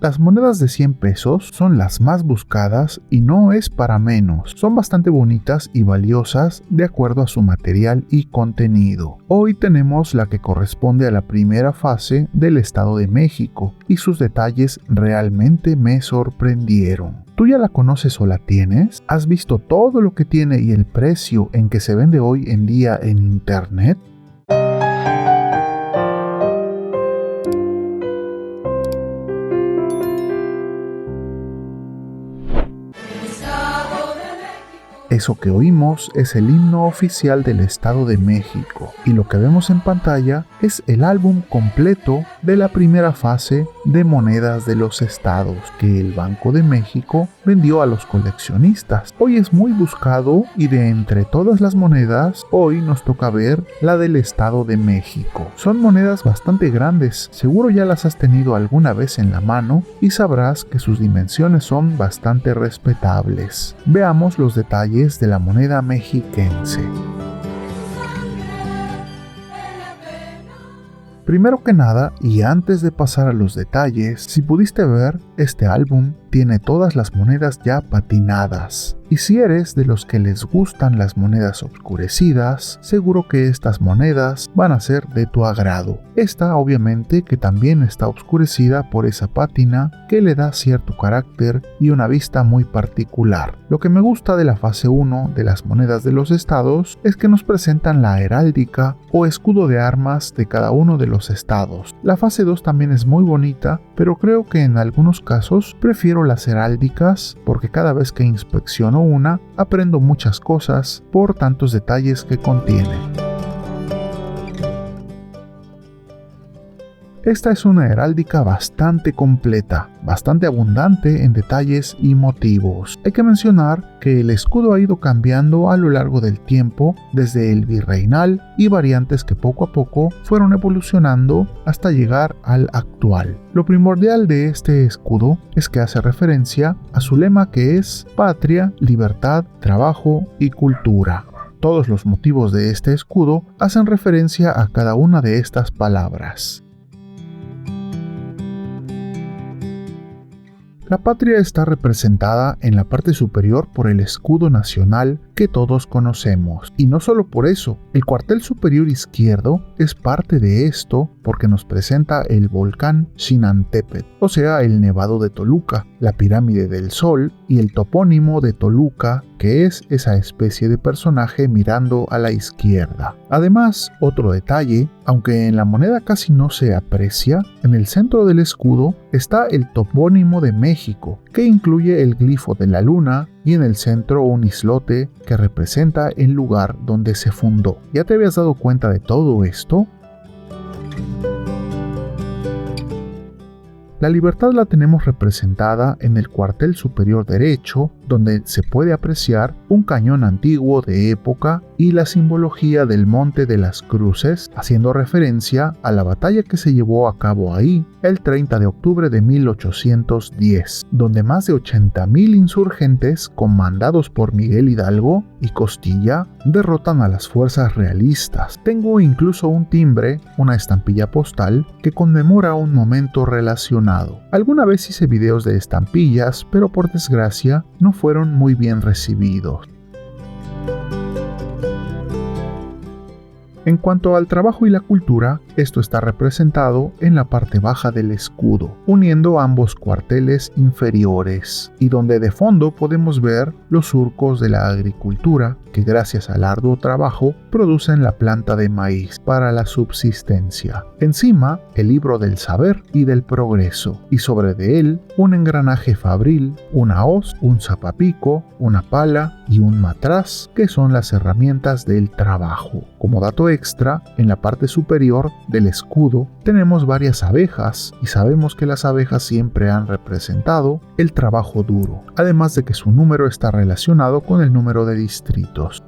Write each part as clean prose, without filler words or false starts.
Las monedas de 100 pesos son las más buscadas y no es para menos. Son bastante bonitas y valiosas de acuerdo a su material y contenido. Hoy tenemos la que corresponde a la primera fase del Estado de México y sus detalles realmente me sorprendieron. ¿Tú ya la conoces o la tienes? ¿Has visto todo lo que tiene y el precio en que se vende hoy en día en internet? Eso que oímos es el himno oficial del Estado de México y lo que vemos en pantalla es el álbum completo de la primera fase de monedas de los estados que el Banco de México vendió a los coleccionistas. Hoy es muy buscado y de entre todas las monedas, hoy nos toca ver la del Estado de México. Son monedas bastante grandes, seguro ya las has tenido alguna vez en la mano y sabrás que sus dimensiones son bastante respetables. Veamos los detalles de la moneda mexiquense. Primero que nada, y antes de pasar a los detalles, si pudiste ver, este álbum tiene todas las monedas ya patinadas. Y si eres de los que les gustan las monedas oscurecidas, seguro que estas monedas van a ser de tu agrado. Esta obviamente que también está oscurecida por esa pátina que le da cierto carácter y una vista muy particular. Lo que me gusta de la fase 1 de las monedas de los estados es que nos presentan la heráldica o escudo de armas de cada uno de los estados. La fase 2 también es muy bonita, pero creo que en algunos casos prefiero las heráldicas porque cada vez que inspecciono una, aprendo muchas cosas por tantos detalles que contiene. Esta es una heráldica bastante completa, bastante abundante en detalles y motivos. Hay que mencionar que el escudo ha ido cambiando a lo largo del tiempo, desde el virreinal y variantes que poco a poco fueron evolucionando hasta llegar al actual. Lo primordial de este escudo es que hace referencia a su lema que es patria, libertad, trabajo y cultura. Todos los motivos de este escudo hacen referencia a cada una de estas palabras. La patria está representada en la parte superior por el escudo nacional que todos conocemos. Y no solo por eso, el cuartel superior izquierdo es parte de esto porque nos presenta el volcán Xinantépetl, o sea, el Nevado de Toluca, la pirámide del Sol y el topónimo de Toluca, que es esa especie de personaje mirando a la izquierda. Además, otro detalle, aunque en la moneda casi no se aprecia, en el centro del escudo está el topónimo de México, que incluye el glifo de la luna y en el centro un islote que representa el lugar donde se fundó. ¿Ya te habías dado cuenta de todo esto? La libertad la tenemos representada en el cuartel superior derecho, donde se puede apreciar un cañón antiguo de época y la simbología del Monte de las Cruces, haciendo referencia a la batalla que se llevó a cabo ahí el 30 de octubre de 1810, donde más de 80,000 insurgentes comandados por Miguel Hidalgo y Costilla derrotan a las fuerzas realistas. Tengo incluso un timbre, una estampilla postal, que conmemora un momento relacionado. Alguna vez hice videos de estampillas, pero por desgracia no fueron muy bien recibidos. En cuanto al trabajo y la cultura, esto está representado en la parte baja del escudo, uniendo ambos cuarteles inferiores, y donde de fondo podemos ver los surcos de la agricultura que gracias al arduo trabajo producen la planta de maíz para la subsistencia. Encima, el libro del saber y del progreso, y sobre de él un engranaje fabril, una hoz, un zapapico, una pala y un matraz, que son las herramientas del trabajo. Como dato extra, en la parte superior del escudo tenemos varias abejas y sabemos que las abejas siempre han representado el trabajo duro, además de que su número está relacionado con el número de distritos.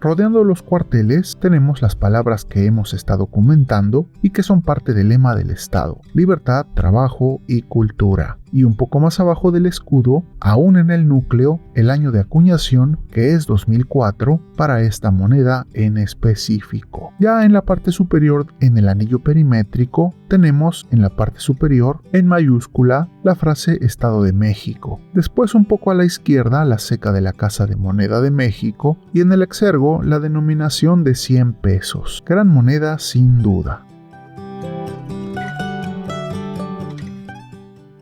Rodeando los cuarteles tenemos las palabras que hemos estado comentando y que son parte del lema del Estado: libertad, trabajo y cultura. y un poco más abajo del escudo, aún en el núcleo, el año de acuñación, que es 2004 para esta moneda en específico. Ya en la parte superior, en el anillo perimétrico, tenemos en la parte superior, en mayúscula, la frase Estado de México. Después, un poco a la izquierda, la ceca de la Casa de Moneda de México, y en el exergo, la denominación de 100 pesos. Gran moneda sin duda.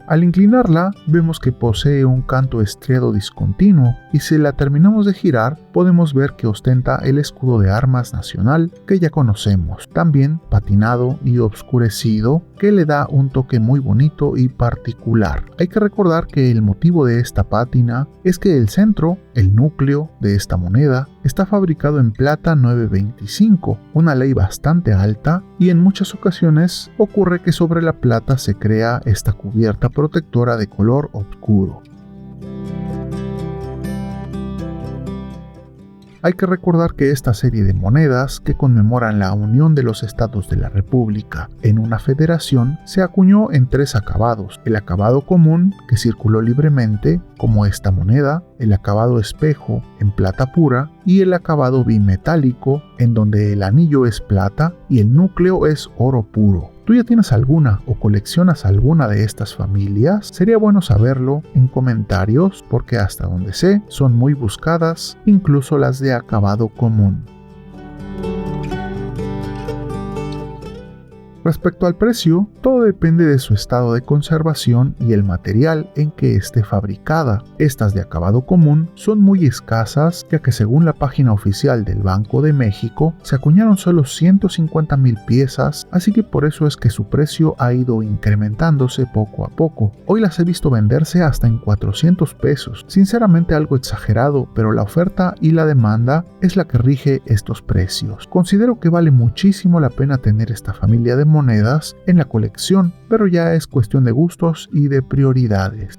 Al inclinarla, vemos que posee un canto estriado discontinuo y si la terminamos de girar, podemos ver que ostenta el escudo de armas nacional que ya conocemos, también patinado y obscurecido, que le da un toque muy bonito y particular. Hay que recordar que el motivo de esta pátina es que el centro, el núcleo de esta moneda, está fabricado en plata 925, una ley bastante alta, y en muchas ocasiones ocurre que sobre la plata se crea esta cubierta protectora de color oscuro. Hay que recordar que esta serie de monedas que conmemoran la unión de los estados de la República en una federación se acuñó en 3 acabados: el acabado común, que circuló libremente, como esta moneda, el acabado espejo en plata pura y el acabado bimetálico, en donde el anillo es plata y el núcleo es oro puro. ¿Tú ya tienes alguna o coleccionas alguna de estas familias? Sería bueno saberlo en comentarios porque hasta donde sé son muy buscadas, incluso las de acabado común. Respecto al precio, todo depende de su estado de conservación y el material en que esté fabricada. Estas de acabado común son muy escasas, ya que según la página oficial del Banco de México, se acuñaron solo 150,000 piezas, así que por eso es que su precio ha ido incrementándose poco a poco. Hoy las he visto venderse hasta en 400 pesos. Sinceramente algo exagerado, pero la oferta y la demanda es la que rige estos precios. Considero que vale muchísimo la pena tener esta familia de monedas en la colección, pero ya es cuestión de gustos y de prioridades.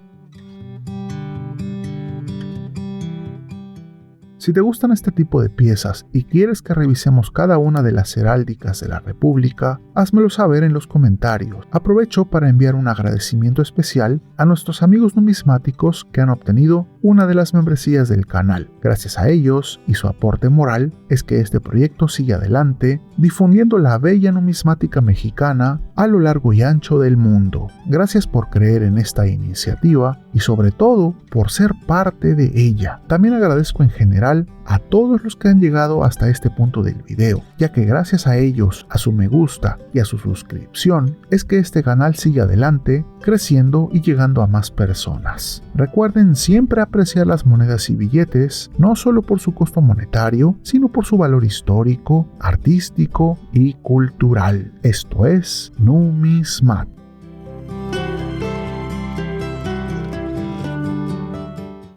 Si te gustan este tipo de piezas y quieres que revisemos cada una de las heráldicas de la República, házmelo saber en los comentarios. Aprovecho para enviar un agradecimiento especial a nuestros amigos numismáticos que han obtenido una de las membresías del canal. Gracias a ellos y su aporte moral es que este proyecto sigue adelante, difundiendo la bella numismática mexicana a lo largo y ancho del mundo. Gracias por creer en esta iniciativa y sobre todo por ser parte de ella. También agradezco en general a todos los que han llegado hasta este punto del video, ya que gracias a ellos, a su me gusta y a su suscripción, es que este canal sigue adelante, creciendo y llegando a más personas. Recuerden siempre apreciar las monedas y billetes, no solo por su costo monetario, sino por su valor histórico, artístico y cultural. Esto es Numismat.